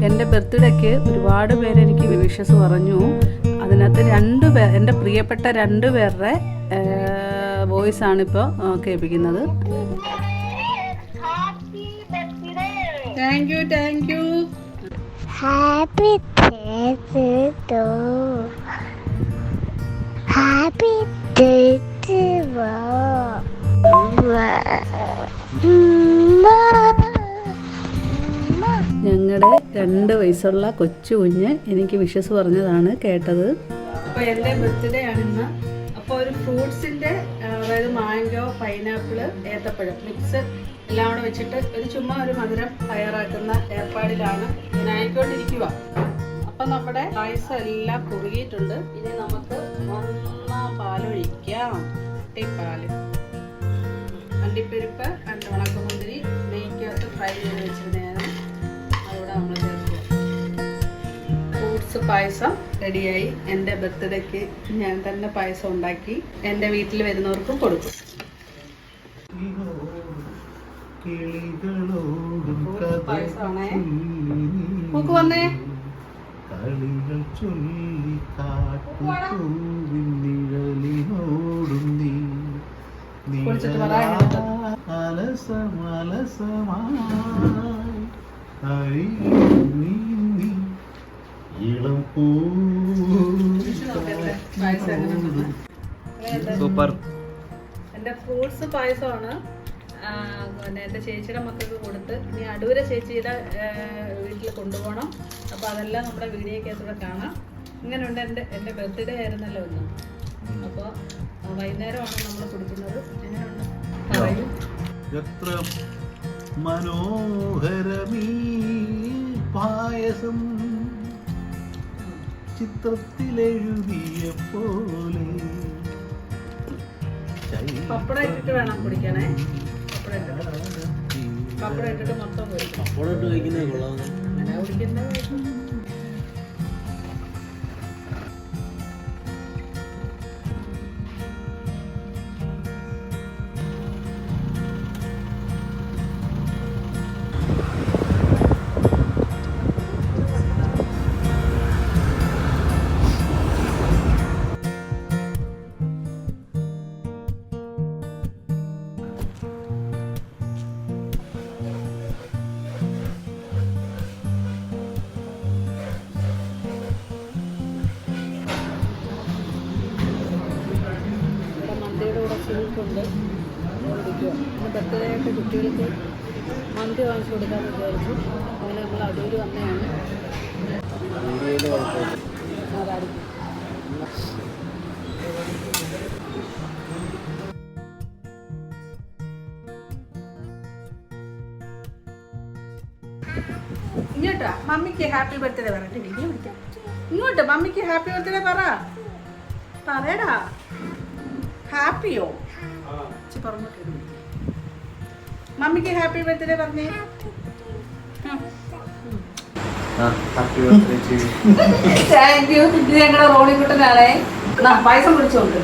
എൻ്റെ ബർത്ത്ഡേക്ക് ഒരുപാട് പേര് എനിക്ക് വിഷസ് പറഞ്ഞു. അതിനകത്ത് എൻ്റെ പ്രിയപ്പെട്ട 2 പേരുടെ വോയിസ് ആണ് ഇപ്പോൾ കേൾപ്പിക്കുന്നത്. താങ്ക് യു ഹാപ്പി ഞങ്ങളുടെ 2 വയസ്സുള്ള കൊച്ചു കുഞ്ഞ് എനിക്ക് വിഷസ് പറഞ്ഞതാണ് കേട്ടത്. അപ്പോൾ എൻ്റെ ബർത്ത്ഡേ ആണിന്ന്. അപ്പോൾ ഒരു ഫ്രൂട്ട്സിൻ്റെ, അതായത് മാംഗോ, പൈനാപ്പിള്, ഏത്തപ്പഴം മിക്സ് എല്ലാം കൂടെ വെച്ചിട്ട് ചുമ്മാ ഒരു മധുരം തയ്യാറാക്കുന്ന ഏർപ്പാടിലാണ് ഞാൻ ആയിക്കൊണ്ടിരിക്കുക. അപ്പം നമ്മുടെ പായസം എല്ലാം കുറുകിയിട്ടുണ്ട്. ഇനി നമുക്ക് പാലൊഴിക്കാം. പാല്, അണ്ടിപ്പരിപ്പ്, 2 ഉണക്കമുന്തിരി നെയ്ക്കകത്ത് ഫ്രൈ ചെയ്ത് വെച്ചിരുന്നതാണ് അവിടെ നമ്മൾ ചേർക്കുക. ഫ്രൂട്ട്സ് പായസം റെഡിയായി. എൻ്റെ ബർത്ത്ഡേക്ക് ഞാൻ തന്നെ പായസം ഉണ്ടാക്കി എൻ്റെ വീട്ടിൽ വരുന്നവർക്കും കൊടുക്കും. പായസമാണേ. നോക്ക് വന്നേ. കളികൾ ചൊല്ലി കാട്ടുപൂവിൻ നിഴലിനോടും നീ ഇളം പൂ. സൂപ്പർ. എൻ്റെ ഫ്രൂട്ട്സ് പായസമാണ്. എൻ്റെ ചേച്ചിയുടെ മക്കൾക്ക് കൊടുത്ത് ഇനി അടൂര ചേച്ചിയുടെ വീട്ടിൽ കൊണ്ടുപോകണം. അപ്പോൾ അതെല്ലാം നമ്മുടെ വീഡിയോക്കകത്തൂടെ കാണാം. ഇങ്ങനെയുണ്ട്. എൻ്റെ ബർത്ത്ഡേ ആയിരുന്നല്ലോ ഇന്ന്. അപ്പോൾ വൈകുന്നേരമാണ് നമ്മൾ കുടിക്കുന്നത്. എങ്ങനെയുണ്ട് പറയൂ. എത്ര മനോഹരമീ പായസം ചിത്രത്തിലെഴുതിയ പോലെ. പപ്പടം ഇട്ടിട്ട് വേണം കുടിക്കണേ. പപ്പടം ഇട്ടിട്ട് മൊത്തം കുടിക്കണം. പപ്പടം ഇട്ട് കഴിക്കുന്നത് കൊള്ളാം. അങ്ങനെ കുടിക്കുന്നത്. ണ്ട് ബർത്ത്ഡേ ആയിട്ട് കുട്ടികൾക്ക് മന്തി വാങ്ങിച്ചു കൊടുക്കാമെന്ന് വിചാരിച്ചു. അങ്ങനെ നമ്മൾ അടൂര് വന്നതാണ്. ഇങ്ങോട്ടാ മമ്മിക്ക് ഹാപ്പി ബർത്ത്ഡേ പറയട്ടെ. ഇങ്ങോട്ട് മമ്മിക്ക് ഹാപ്പി ബർത്ത്ഡേ പറയടാ. ഹാപ്പിയോ പറഞ്ഞു. മമ്മിക്ക് ഹാപ്പി ബർത്ത്ഡേ പറഞ്ഞേ. Thank you. ഇത് ഞങ്ങളുടെ റോണിക്കുട്ടനാണേ. പായസം കുടിച്ചോണ്ട്